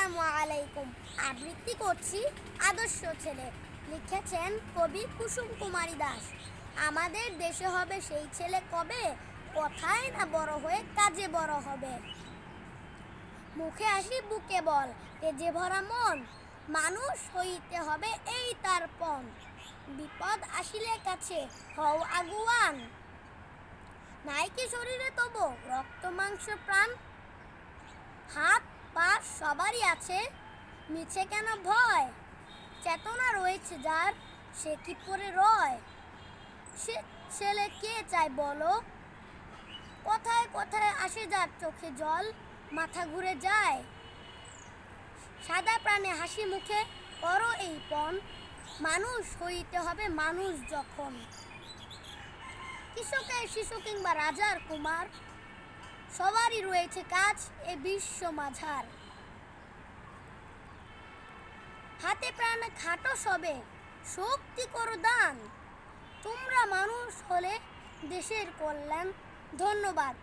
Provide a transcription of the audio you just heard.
আসসালামু আলাইকুম। আবৃত্তি করছি আদর্শ ছেলে। লিখেছেন কবি কুসুম কুমারী দাস। আমাদের দেশে হবে সেই ছেলে কবে, কথায় না বড় হয়ে কাজে বড় হবে। মুখে হাসি বুকে বল, তেজে ভরা মন, মানুষ হইতে হবে এই তার পণ। বিপদ আসিলে কাছে হও আগুয়ান, নাই কি শরীরে তবু রক্ত মাংস প্রাণ। হাত পা সবারই আছে, মিছে কেন ভয়, চেতনা রয়েছে যার সে কি পরে রয়। সে ছেলে কে চায় বলো, কোথায় কোথায় আসে যার চোখে জল, মাথা ঘুরে যায়। সাদা প্রাণে হাসি মুখে করো এই পণ, মানুষ হইতে হবে মানুষ যখন। কৃষকের শিশু কিংবা রাজার কুমার, সবারই রয়েছে কাজ এ বিশ্ব মাঝার। হাতে প্রাণে খাটো সবে, শক্তি করো দান, তোমরা মানুষ হলে দেশের কল্যাণ। ধন্যবাদ।